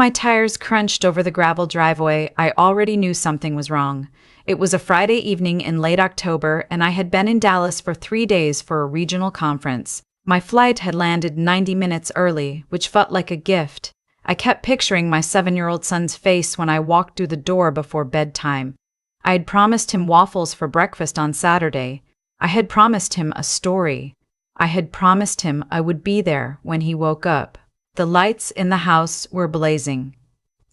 My tires crunched over the gravel driveway. I already knew something was wrong. It was a Friday evening in late October, and I had been in Dallas for 3 days for a regional conference. My flight had landed 90 minutes early, which felt like a gift. I kept picturing my 7-year-old son's face when I walked through the door before bedtime. I had promised him waffles for breakfast on Saturday. I had promised him a story. I had promised him I would be there when he woke up. The lights in the house were blazing.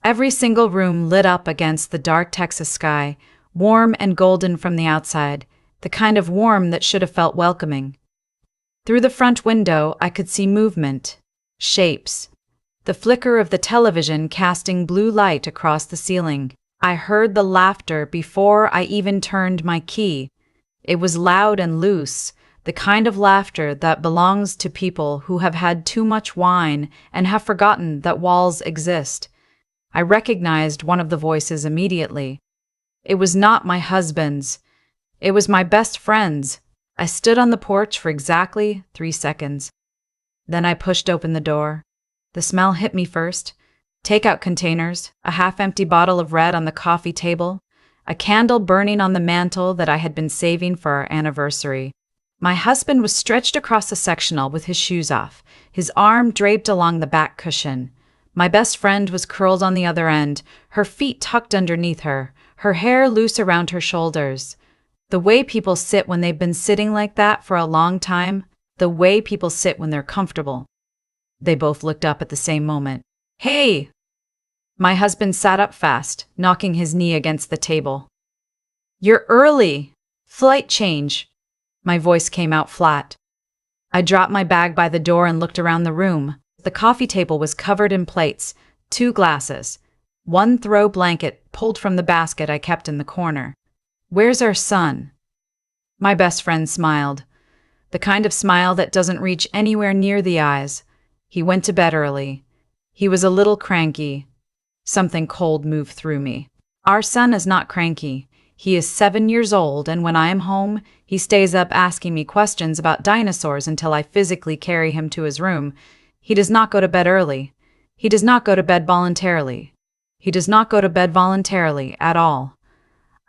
Every single room lit up against the dark Texas sky, warm and golden from the outside, the kind of warm that should have felt welcoming. Through the front window, I could see movement, shapes, the flicker of the television casting blue light across the ceiling. I heard the laughter before I even turned my key. It was loud and loose, the kind of laughter that belongs to people who have had too much wine and have forgotten that walls exist. I recognized one of the voices immediately. It was not my husband's. It was my best friend's. I stood on the porch for exactly 3 seconds. Then I pushed open the door. The smell hit me first. Takeout containers, a half-empty bottle of red on the coffee table, a candle burning on the mantel that I had been saving for our anniversary. My husband was stretched across the sectional with his shoes off, his arm draped along the back cushion. My best friend was curled on the other end, her feet tucked underneath her hair loose around her shoulders. The way people sit when they've been sitting like that for a long time, the way people sit when they're comfortable. They both looked up at the same moment. "Hey!" My husband sat up fast, knocking his knee against the table. "You're early! Flight change!" My voice came out flat. I dropped my bag by the door and looked around the room. The coffee table was covered in plates, 2 glasses, 1 throw blanket pulled from the basket I kept in the corner. "Where's our son?" My best friend smiled. The kind of smile that doesn't reach anywhere near the eyes. He went to bed early. He was a little cranky. Something cold moved through me. Our son is not cranky. He is 7 years old, and when I am home, he stays up asking me questions about dinosaurs until I physically carry him to his room. He does not go to bed early. He does not go to bed voluntarily. He does not go to bed voluntarily at all.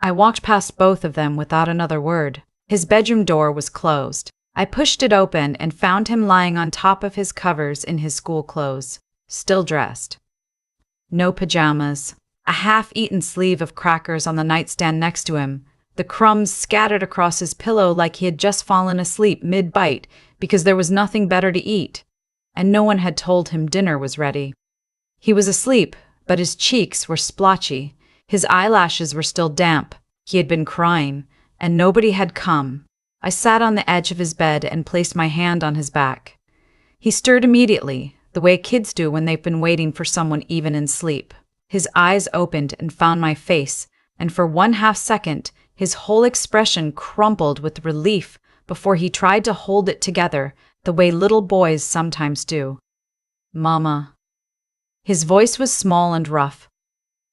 I walked past both of them without another word. His bedroom door was closed. I pushed it open and found him lying on top of his covers in his school clothes, still dressed. No pajamas, a half-eaten sleeve of crackers on the nightstand next to him, the crumbs scattered across his pillow like he had just fallen asleep mid-bite because there was nothing better to eat, and no one had told him dinner was ready. He was asleep, but his cheeks were splotchy. His eyelashes were still damp. He had been crying, and nobody had come. I sat on the edge of his bed and placed my hand on his back. He stirred immediately, the way kids do when they've been waiting for someone even in sleep. His eyes opened and found my face, and for 1/2 second, his whole expression crumpled with relief before he tried to hold it together the way little boys sometimes do. "Mama." His voice was small and rough.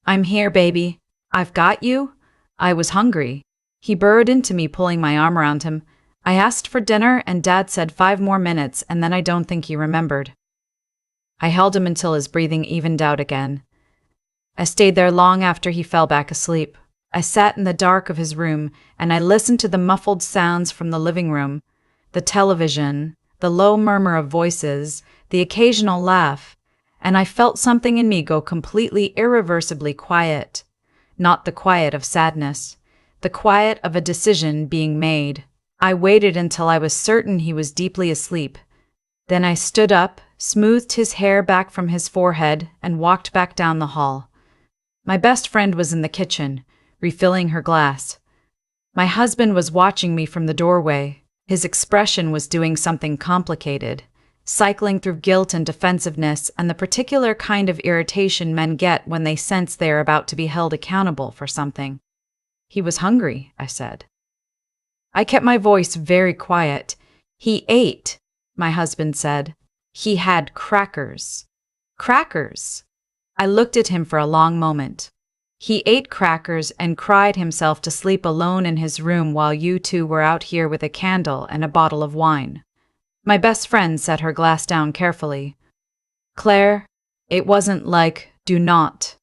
"I'm here, baby. I've got you. I was hungry." He burrowed into me, pulling my arm around him. "I asked for dinner, and Dad said 5 more minutes, and then I don't think he remembered." I held him until his breathing evened out again. I stayed there long after he fell back asleep. I sat in the dark of his room, and I listened to the muffled sounds from the living room, the television, the low murmur of voices, the occasional laugh, and I felt something in me go completely irreversibly quiet. Not the quiet of sadness, the quiet of a decision being made. I waited until I was certain he was deeply asleep. Then I stood up, smoothed his hair back from his forehead, and walked back down the hall. My best friend was in the kitchen, refilling her glass. My husband was watching me from the doorway. His expression was doing something complicated, cycling through guilt and defensiveness and the particular kind of irritation men get when they sense they are about to be held accountable for something. "He was hungry," I said. I kept my voice very quiet. "He ate," my husband said. "He had crackers." "Crackers?" I looked at him for a long moment. "He ate crackers and cried himself to sleep alone in his room while you two were out here with a candle and a bottle of wine." My best friend set her glass down carefully. "Claire, it wasn't like Do not.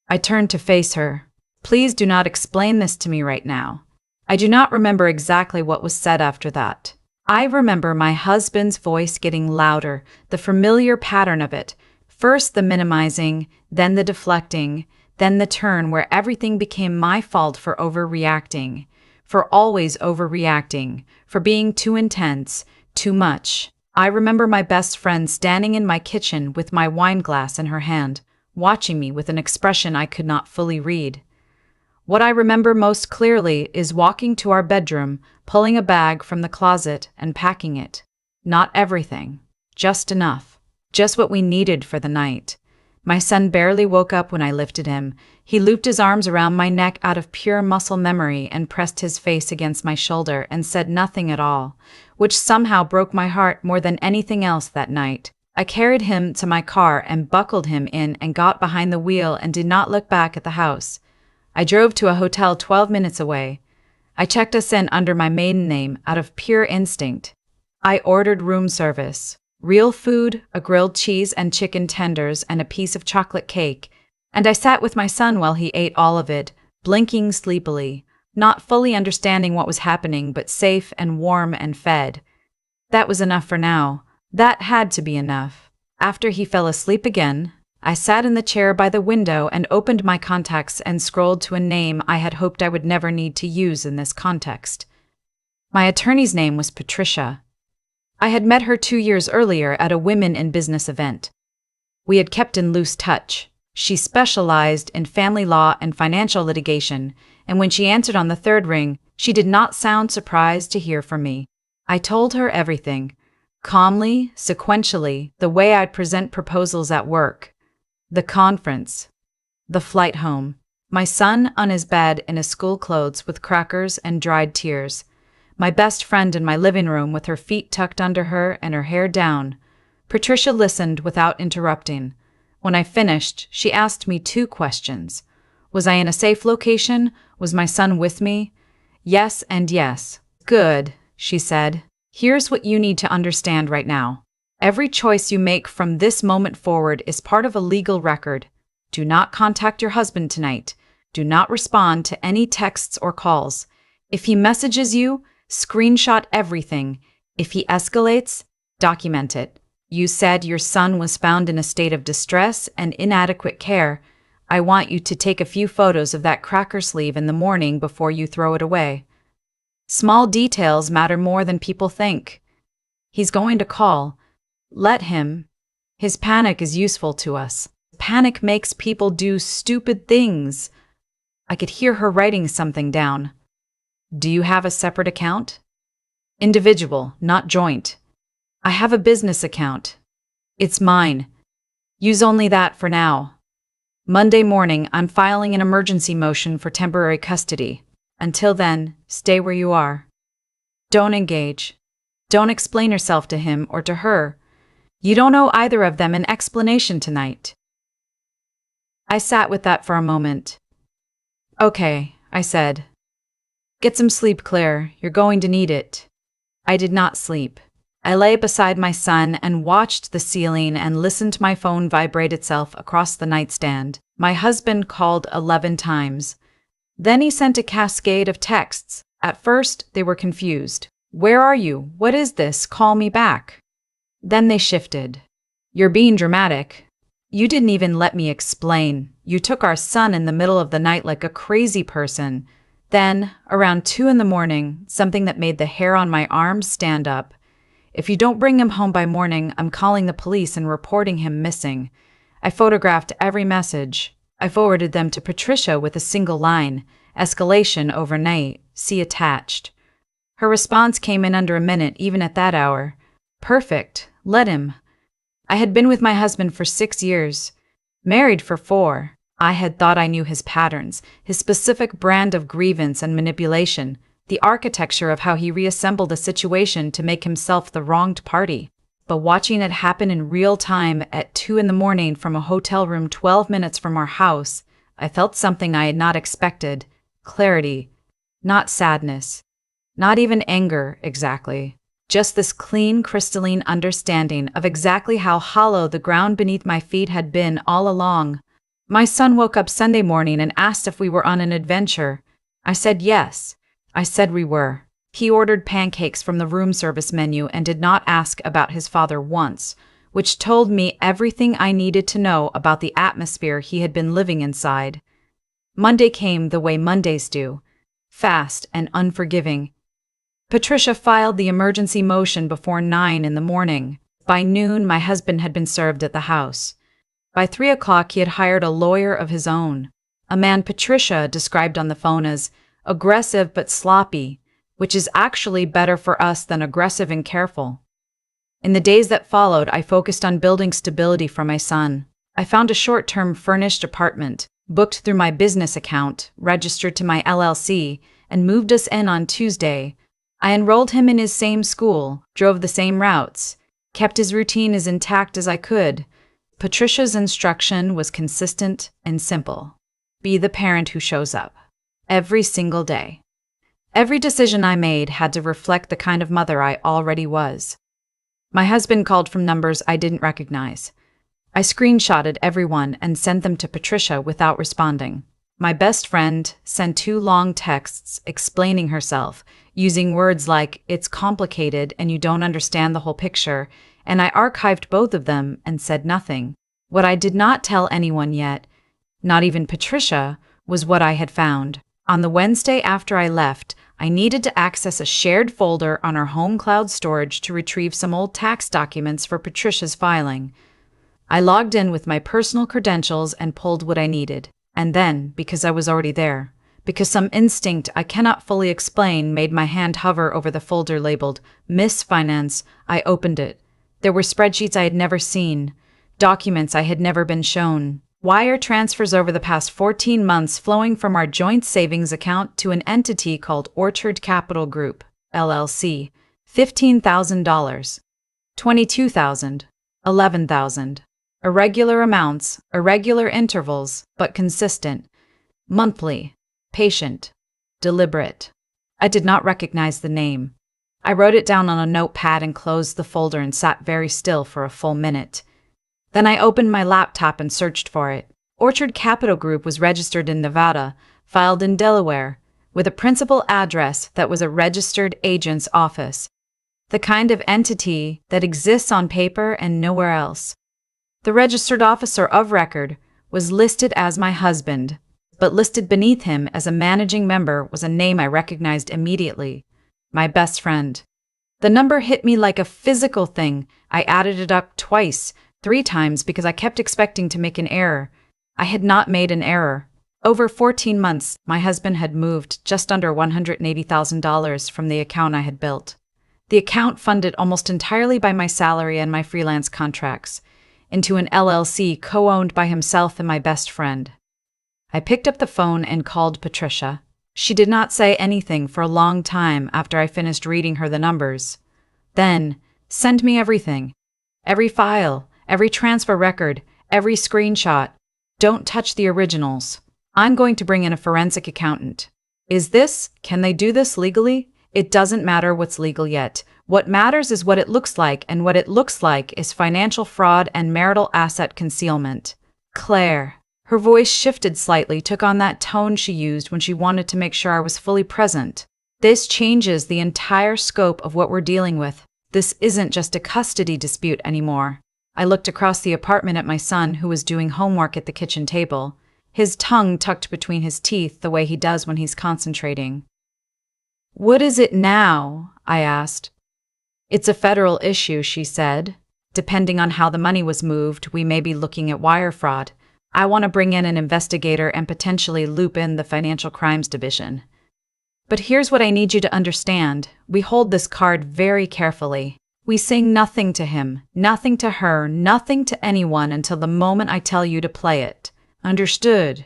I turned to face her. Please do not explain this to me right now. I do not remember exactly what was said after that. I remember my husband's voice getting louder, the familiar pattern of it. First the minimizing, then the deflecting, then the turn where everything became my fault for overreacting, for always overreacting, for being too intense, too much. I remember my best friend standing in my kitchen with my wine glass in her hand, watching me with an expression I could not fully read. What I remember most clearly is walking to our bedroom, pulling a bag from the closet and packing it. Not everything, just enough, just what we needed for the night. My son barely woke up when I lifted him. He looped his arms around my neck out of pure muscle memory and pressed his face against my shoulder and said nothing at all, which somehow broke my heart more than anything else that night. I carried him to my car and buckled him in and got behind the wheel and did not look back at the house. I drove to a hotel 12 minutes away. I checked us in under my maiden name out of pure instinct. I ordered room service, real food, a grilled cheese and chicken tenders and a piece of chocolate cake, and I sat with my son while he ate all of it, blinking sleepily, not fully understanding what was happening but safe and warm and fed. That was enough for now. That had to be enough. After he fell asleep again, I sat in the chair by the window and opened my contacts and scrolled to a name I had hoped I would never need to use in this context. My attorney's name was Patricia. I had met her 2 years earlier at a women in business event. We had kept in loose touch. She specialized in family law and financial litigation, and when she answered on the third ring, she did not sound surprised to hear from me. I told her everything. Calmly, sequentially, the way I'd present proposals at work. The conference. The flight home. My son on his bed in his school clothes with crackers and dried tears. My best friend in my living room with her feet tucked under her and her hair down. Patricia listened without interrupting. When I finished, she asked me 2 questions. Was I in a safe location? Was my son with me? Yes and yes. Good, she said. Here's what you need to understand right now. Every choice you make from this moment forward is part of a legal record. Do not contact your husband tonight. Do not respond to any texts or calls. If he messages you, screenshot everything. If he escalates, document it. You said your son was found in a state of distress and inadequate care. I want you to take a few photos of that cracker sleeve in the morning before you throw it away. Small details matter more than people think. He's going to call. Let him. His panic is useful to us. Panic makes people do stupid things. I could hear her writing something down. Do you have a separate account? Individual, not joint. I have a business account. It's mine. Use only that for now. Monday morning, I'm filing an emergency motion for temporary custody. Until then, stay where you are. Don't engage. Don't explain yourself to him or to her. You don't owe either of them an explanation tonight. I sat with that for a moment. Okay, I said. Get some sleep, Claire. You're going to need it. I did not sleep. I lay beside my son and watched the ceiling and listened to my phone vibrate itself across the nightstand. My husband called 11 times. Then he sent a cascade of texts. At first, they were confused. Where are you? What is this? Call me back. Then they shifted. You're being dramatic. You didn't even let me explain. You took our son in the middle of the night like a crazy person. Then, around 2 a.m, something that made the hair on my arms stand up. If you don't bring him home by morning, I'm calling the police and reporting him missing. I photographed every message. I forwarded them to Patricia with a single line, escalation overnight, see attached. Her response came in under a minute, even at that hour. Perfect, let him. I had been with my husband for 6 years, married for 4. I had thought I knew his patterns, his specific brand of grievance and manipulation, the architecture of how he reassembled a situation to make himself the wronged party. But watching it happen in real time at 2 a.m. from a hotel room 12 minutes from our house, I felt something I had not expected. Clarity. Not sadness. Not even anger, exactly. Just this clean, crystalline understanding of exactly how hollow the ground beneath my feet had been all along. My son woke up Sunday morning and asked if we were on an adventure. I said yes. I said we were. He ordered pancakes from the room service menu and did not ask about his father once, which told me everything I needed to know about the atmosphere he had been living inside. Monday came the way Mondays do, fast and unforgiving. Patricia filed the emergency motion before 9 in the morning. By noon, my husband had been served at the house. By 3 o'clock, he had hired a lawyer of his own, a man Patricia described on the phone as aggressive but sloppy, which is actually better for us than aggressive and careful. In the days that followed, I focused on building stability for my son. I found a short-term furnished apartment, booked through my business account, registered to my LLC, and moved us in on Tuesday. I enrolled him in his same school, drove the same routes, kept his routine as intact as I could. Patricia's instruction was consistent and simple. Be the parent who shows up. Every single day. Every decision I made had to reflect the kind of mother I already was. My husband called from numbers I didn't recognize. I screenshotted everyone and sent them to Patricia without responding. My best friend sent 2 long texts explaining herself, using words like, "It's complicated and you don't understand the whole picture," and I archived both of them and said nothing. What I did not tell anyone yet, not even Patricia, was what I had found. On the Wednesday after I left, I needed to access a shared folder on our home cloud storage to retrieve some old tax documents for Patricia's filing. I logged in with my personal credentials and pulled what I needed. And then, because I was already there, because some instinct I cannot fully explain made my hand hover over the folder labeled Miss Finance, I opened it. There were spreadsheets I had never seen, documents I had never been shown, wire transfers over the past 14 months flowing from our joint savings account to an entity called Orchard Capital Group, LLC, $15,000, $22,000, $11,000. Irregular amounts, irregular intervals, but consistent. Monthly, patient, deliberate. I did not recognize the name. I wrote it down on a notepad and closed the folder and sat very still for a full minute. Then I opened my laptop and searched for it. Orchard Capital Group was registered in Nevada, filed in Delaware, with a principal address that was a registered agent's office. The kind of entity that exists on paper and nowhere else. The registered officer of record was listed as my husband, but listed beneath him as a managing member was a name I recognized immediately. My best friend. The number hit me like a physical thing. I added it up twice, 3 times because I kept expecting to make an error. I had not made an error. Over 14 months, my husband had moved just under $180,000 from the account I had built. The account funded almost entirely by my salary and my freelance contracts, into an LLC co-owned by himself and my best friend. I picked up the phone and called Patricia. She did not say anything for a long time after I finished reading her the numbers. Then, send me everything. Every file, every transfer record, every screenshot. Don't touch the originals. I'm going to bring in a forensic accountant. Can they do this legally? It doesn't matter what's legal yet. What matters is what it looks like, and what it looks like is financial fraud and marital asset concealment. Claire. Her voice shifted slightly, took on that tone she used when she wanted to make sure I was fully present. This changes the entire scope of what we're dealing with. This isn't just a custody dispute anymore. I looked across the apartment at my son, who was doing homework at the kitchen table, his tongue tucked between his teeth the way he does when he's concentrating. What is it now? I asked. It's a federal issue, she said. Depending on how the money was moved, we may be looking at wire fraud. I want to bring in an investigator and potentially loop in the Financial Crimes Division. But here's what I need you to understand. We hold this card very carefully. We say nothing to him, nothing to her, nothing to anyone until the moment I tell you to play it. Understood?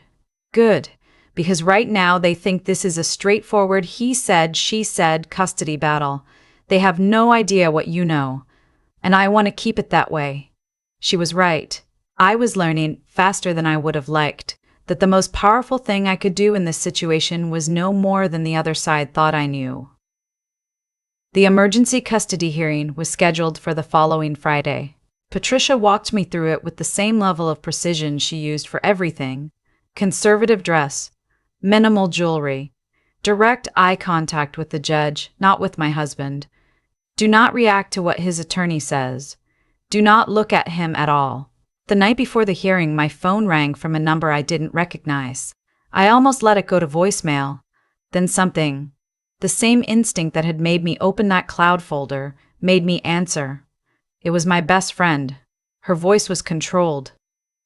Good. Because right now they think this is a straightforward he said, she said custody battle. They have no idea what you know. And I want to keep it that way. She was right. I was learning, faster than I would have liked, that the most powerful thing I could do in this situation was no more than the other side thought I knew. The emergency custody hearing was scheduled for the following Friday. Patricia walked me through it with the same level of precision she used for everything: conservative dress, minimal jewelry, direct eye contact with the judge, not with my husband. Do not react to what his attorney says. Do not look at him at all. The night before the hearing, my phone rang from a number I didn't recognize. I almost let it go to voicemail. Then something, the same instinct that had made me open that cloud folder, made me answer. It was my best friend. Her voice was controlled,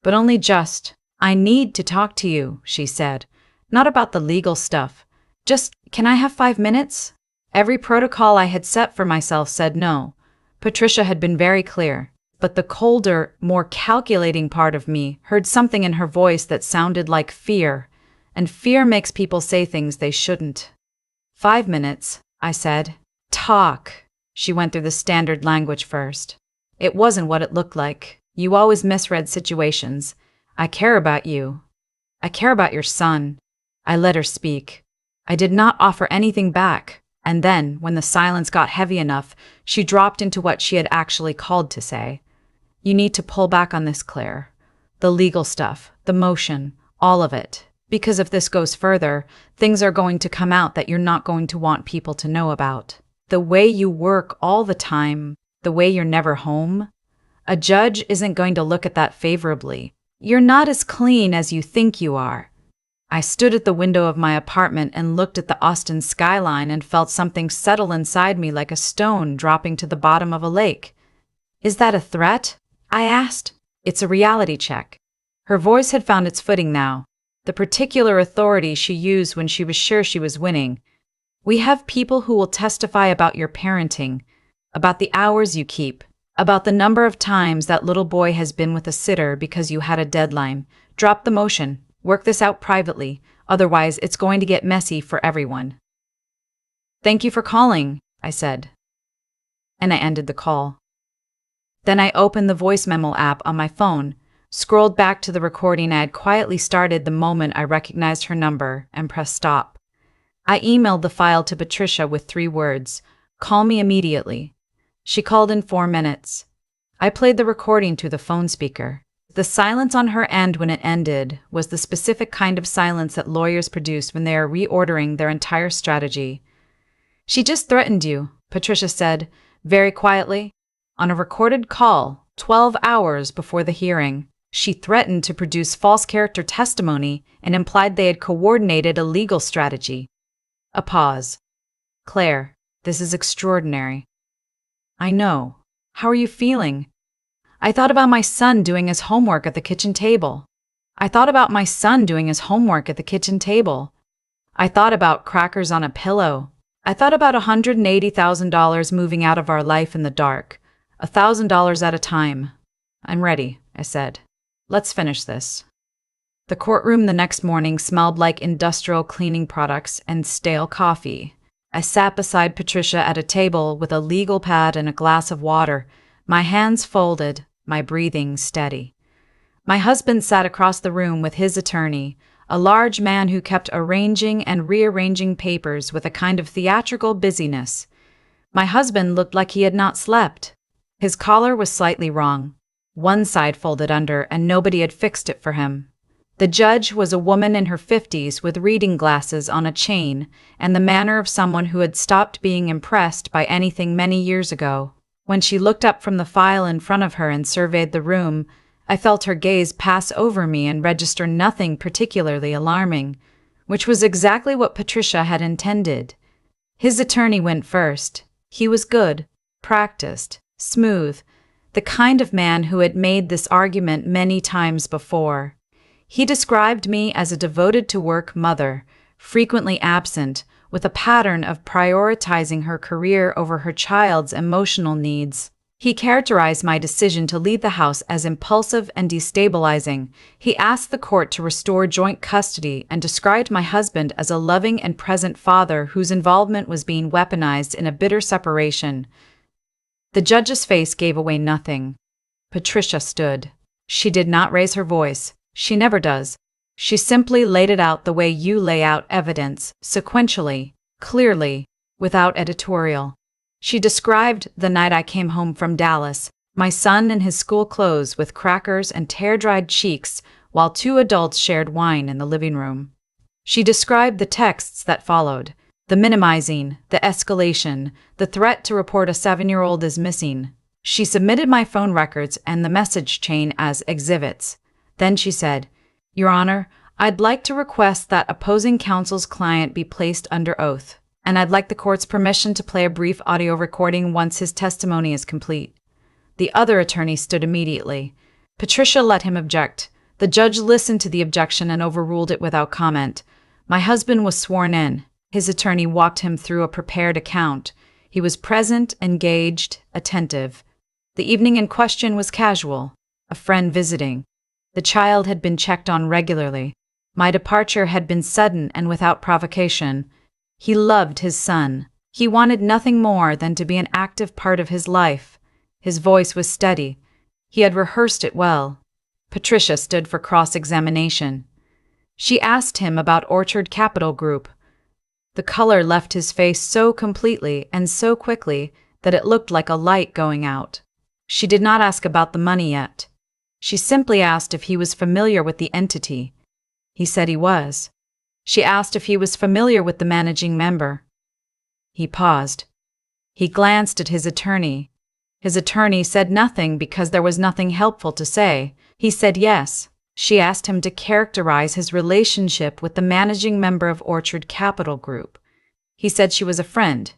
but only just. "I need to talk to you," she said. "Not about the legal stuff. Just, can I have 5 minutes?" Every protocol I had set for myself said no. Patricia had been very clear, but the colder, more calculating part of me heard something in her voice that sounded like fear, and fear makes people say things they shouldn't. 5 minutes, I said. "Talk." She went through the standard language first. "It wasn't what it looked like. You always misread situations. I care about you. I care about your son." I let her speak. I did not offer anything back. And then, when the silence got heavy enough, she dropped into what she had actually called to say. "You need to pull back on this, Claire. The legal stuff, the motion, all of it. Because if this goes further, things are going to come out that you're not going to want people to know about. The way you work all the time, the way you're never home. A judge isn't going to look at that favorably. You're not as clean as you think you are." I stood at the window of my apartment and looked at the Austin skyline and felt something settle inside me like a stone dropping to the bottom of a lake. "Is that a threat?" I asked. "It's a reality check." Her voice had found its footing now, the particular authority she used when she was sure she was winning. "We have people who will testify about your parenting, about the hours you keep, about the number of times that little boy has been with a sitter because you had a deadline. Drop the motion. Work this out privately, otherwise it's going to get messy for everyone." "Thank you for calling," I said. And I ended the call. Then I opened the voice memo app on my phone, scrolled back to the recording I had quietly started the moment I recognized her number, and pressed stop. I emailed the file to Patricia with 3 words: "Call me immediately." She called in 4 minutes. I played the recording through the phone speaker. The silence on her end when it ended was the specific kind of silence that lawyers produce when they are reordering their entire strategy. "She just threatened you," Patricia said, very quietly. On a recorded call, 12 hours before the hearing, she threatened to produce false character testimony and implied they had coordinated a legal strategy. A pause. "Claire, this is extraordinary." "I know. How are you feeling?" "I thought about my son doing his homework at the kitchen table. I thought about crackers on a pillow. I thought about $180,000 moving out of our life in the dark, $1,000 at a time." "I'm ready," I said. "Let's finish this." The courtroom the next morning smelled like industrial cleaning products and stale coffee. I sat beside Patricia at a table with a legal pad and a glass of water, my hands folded, my breathing steady. My husband sat across the room with his attorney, a large man who kept arranging and rearranging papers with a kind of theatrical busyness. My husband looked like he had not slept. His collar was slightly wrong, one side folded under, and nobody had fixed it for him. The judge was a woman in her 50s with reading glasses on a chain and the manner of someone who had stopped being impressed by anything many years ago. When she looked up from the file in front of her and surveyed the room, I felt her gaze pass over me and register nothing particularly alarming, which was exactly what Patricia had intended. His attorney went first. He was good, practiced, smooth, the kind of man who had made this argument many times before. He described me as a devoted-to-work mother, frequently absent, with a pattern of prioritizing her career over her child's emotional needs. He characterized my decision to leave the house as impulsive and destabilizing. He asked the court to restore joint custody and described my husband as a loving and present father whose involvement was being weaponized in a bitter separation. The judge's face gave away nothing. Patricia stood. She did not raise her voice. She never does. She simply laid it out the way you lay out evidence, sequentially, clearly, without editorial. She described the night I came home from Dallas, My son in his school clothes with crackers and tear-dried cheeks, while two adults shared wine in the living room. She described the texts that followed: the minimizing, the escalation, the threat to report a 7-year-old is missing. She submitted my phone records and the message chain as exhibits. Then she said, "Your Honor, I'd like to request that opposing counsel's client be placed under oath, and I'd like the court's permission to play a brief audio recording once his testimony is complete." The other attorney stood immediately. Patricia let him object. The judge listened to the objection and overruled it without comment. My husband was sworn in. His attorney walked him through a prepared account. He was present, engaged, attentive. The evening in question was casual, a friend visiting. The child had been checked on regularly. My departure had been sudden and without provocation. He loved his son. He wanted nothing more than to be an active part of his life. His voice was steady. He had rehearsed it well. Patricia stood for cross-examination. She asked him about Orchard Capital Group. The color left his face so completely and so quickly that it looked like a light going out. She did not ask about the money yet. She simply asked if he was familiar with the entity. He said he was. She asked if he was familiar with the managing member. He paused. He glanced at his attorney. His attorney said nothing because there was nothing helpful to say. He said yes. She asked him to characterize his relationship with the managing member of Orchard Capital Group. He said she was a friend.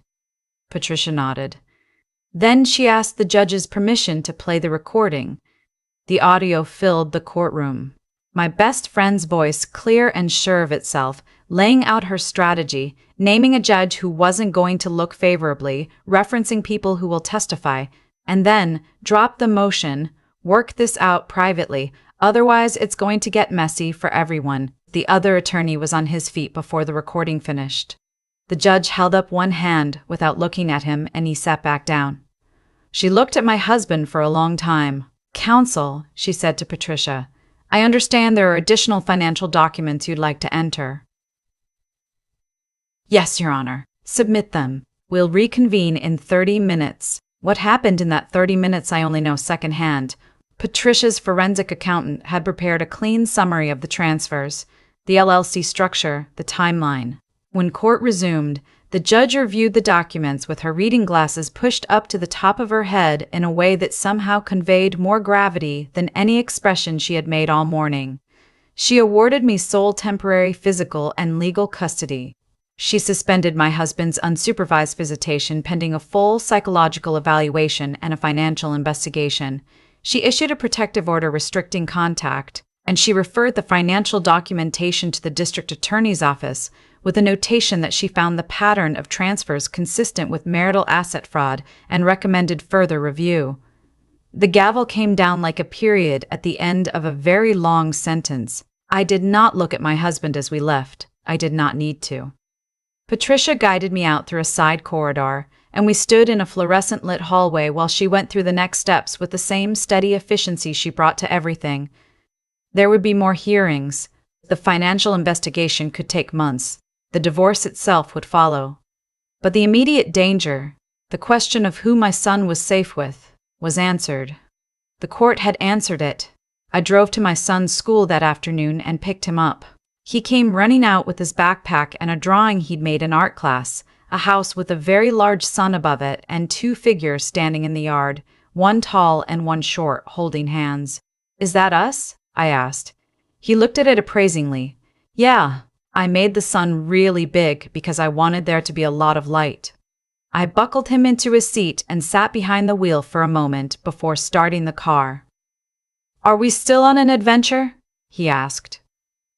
Patricia nodded. Then she asked the judge's permission to play the recording. The audio filled the courtroom. My best friend's voice, clear and sure of itself, laying out her strategy, naming a judge who wasn't going to look favorably, referencing people who will testify, and then drop the motion, work this out privately, otherwise it's going to get messy for everyone. The other attorney was on his feet before the recording finished. The judge held up one hand without looking at him, and he sat back down. She looked at my husband for a long time. "Counsel," she said to Patricia, "I understand there are additional financial documents you'd like to enter." "Yes, Your Honor. Submit them. We'll reconvene in 30 minutes. What happened in that 30 minutes I only know secondhand. Patricia's forensic accountant had prepared a clean summary of the transfers, the LLC structure, the timeline. When court resumed, the judge reviewed the documents with her reading glasses pushed up to the top of her head in a way that somehow conveyed more gravity than any expression she had made all morning. She awarded me sole temporary physical and legal custody. She suspended my husband's unsupervised visitation pending a full psychological evaluation and a financial investigation. She issued a protective order restricting contact, and she referred the financial documentation to the district attorney's office with a notation that she found the pattern of transfers consistent with marital asset fraud and recommended further review. The gavel came down like a period at the end of a very long sentence. I did not look at my husband as we left. I did not need to. Patricia guided me out through a side corridor, and we stood in a fluorescent-lit hallway while she went through the next steps with the same steady efficiency she brought to everything. There would be more hearings. The financial investigation could take months. The divorce itself would follow. But the immediate danger, the question of who my son was safe with, was answered. The court had answered it. I drove to my son's school that afternoon and picked him up. He came running out with his backpack and a drawing he'd made in art class, a house with a very large sun above it and 2 figures standing in the yard, one tall and one short, holding hands. "Is that us?" I asked. He looked at it appraisingly. "Yeah, I made the sun really big because I wanted there to be a lot of light." I buckled him into his seat and sat behind the wheel for a moment before starting the car. "Are we still on an adventure?" he asked.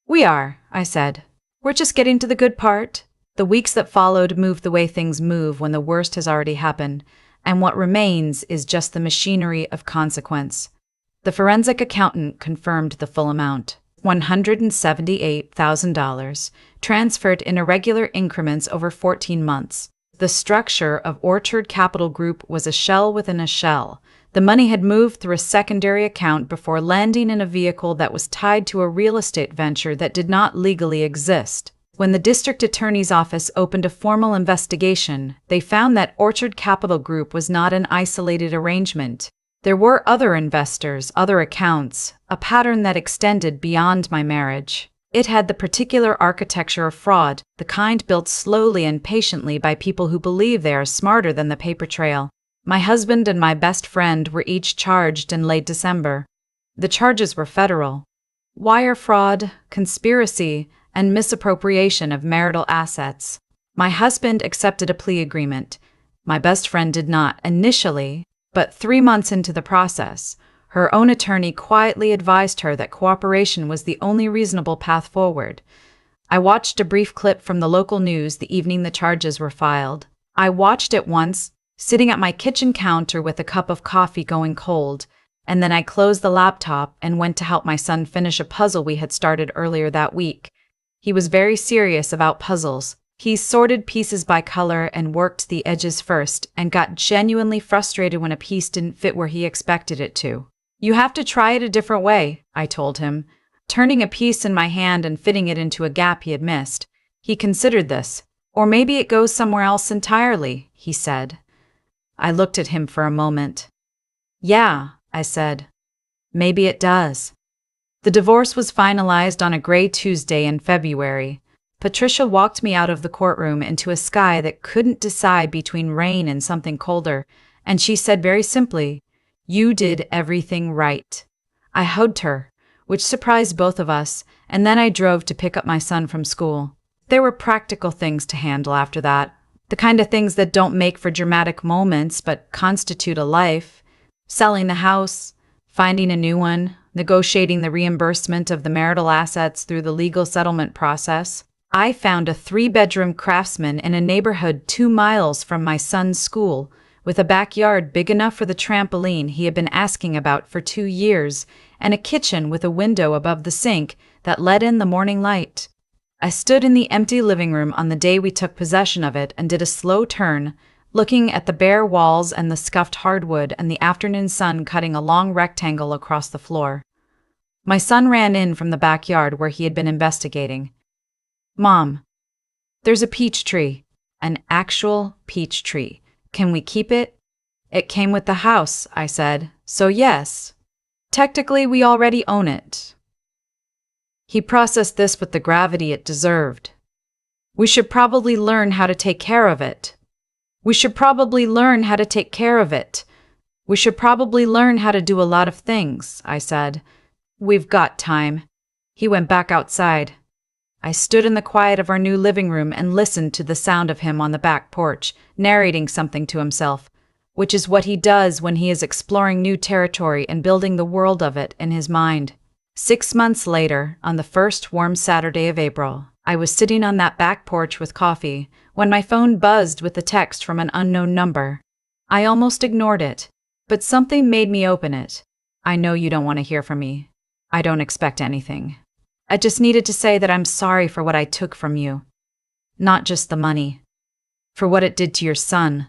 "We are," I said. "We're just getting to the good part." The weeks that followed moved the way things move when the worst has already happened, and what remains is just the machinery of consequence. The forensic accountant confirmed the full amount, $178,000, transferred in irregular increments over 14 months. The structure of Orchard Capital Group was a shell within a shell. The money had moved through a secondary account before landing in a vehicle that was tied to a real estate venture that did not legally exist. When the district attorney's office opened a formal investigation, they found that Orchard Capital Group was not an isolated arrangement. There were other investors, other accounts, a pattern that extended beyond my marriage. It had the particular architecture of fraud, the kind built slowly and patiently by people who believe they are smarter than the paper trail. My husband and my best friend were each charged in late December. The charges were federal: wire fraud, conspiracy, and misappropriation of marital assets. My husband accepted a plea agreement. My best friend did not initially, but 3 months into the process, her own attorney quietly advised her that cooperation was the only reasonable path forward. I watched a brief clip from the local news the evening the charges were filed. I watched it once, sitting at my kitchen counter with a cup of coffee going cold, and then I closed the laptop and went to help my son finish a puzzle we had started earlier that week. He was very serious about puzzles. He sorted pieces by color and worked the edges first, and got genuinely frustrated when a piece didn't fit where he expected it to. "You have to try it a different way," I told him, turning a piece in my hand and fitting it into a gap he had missed. He considered this. "Or maybe it goes somewhere else entirely," he said. I looked at him for a moment. "Yeah," I said. "Maybe it does." The divorce was finalized on a gray Tuesday in February. Patricia walked me out of the courtroom into a sky that couldn't decide between rain and something colder, and she said very simply, "You did everything right." I hugged her, which surprised both of us, and then I drove to pick up my son from school. There were practical things to handle after that, the kind of things that don't make for dramatic moments but constitute a life: selling the house, finding a new one, negotiating the reimbursement of the marital assets through the legal settlement process. I found a 3-bedroom craftsman in a neighborhood 2 miles from my son's school, with a backyard big enough for the trampoline he had been asking about for 2 years, and a kitchen with a window above the sink that let in the morning light. I stood in the empty living room on the day we took possession of it and did a slow turn, looking at the bare walls and the scuffed hardwood and the afternoon sun cutting a long rectangle across the floor. My son ran in from the backyard where he had been investigating. "Mom, there's a peach tree, an actual peach tree. Can we keep it?" "It came with the house," I said, "so yes. Technically, we already own it." He processed this with the gravity it deserved. "We should probably learn how to take care of it. We should probably learn how to take care of it. We should probably learn how to do a lot of things," I said. "We've got time." He went back outside. I stood in the quiet of our new living room and listened to the sound of him on the back porch, narrating something to himself, which is what he does when he is exploring new territory and building the world of it in his mind. 6 months later, on the first warm Saturday of April, I was sitting on that back porch with coffee when my phone buzzed with a text from an unknown number. I almost ignored it, but something made me open it. "I know you don't want to hear from me. I don't expect anything. I just needed to say that I'm sorry for what I took from you. Not just the money. For what it did to your son.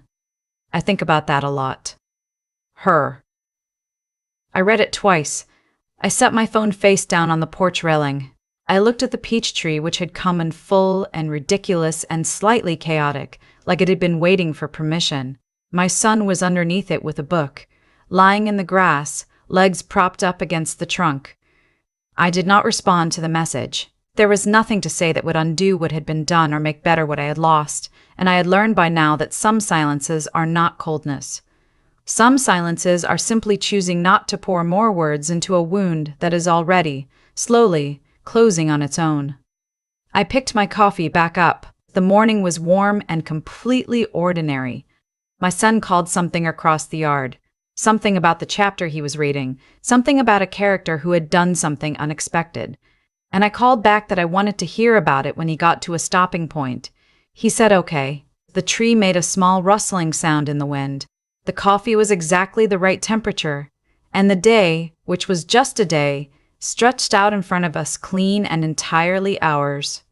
I think about that a lot. Her." I read it twice. I set my phone face down on the porch railing. I looked at the peach tree, which had come in full and ridiculous and slightly chaotic, like it had been waiting for permission. My son was underneath it with a book, lying in the grass, legs propped up against the trunk. I did not respond to the message. There was nothing to say that would undo what had been done or make better what I had lost, and I had learned by now that some silences are not coldness. Some silences are simply choosing not to pour more words into a wound that is already, slowly, closing on its own. I picked my coffee back up. The morning was warm and completely ordinary. My son called something across the yard. Something about the chapter he was reading, something about a character who had done something unexpected. And I called back that I wanted to hear about it when he got to a stopping point. He said okay. The tree made a small rustling sound in the wind. The coffee was exactly the right temperature, and the day, which was just a day, stretched out in front of us clean and entirely ours.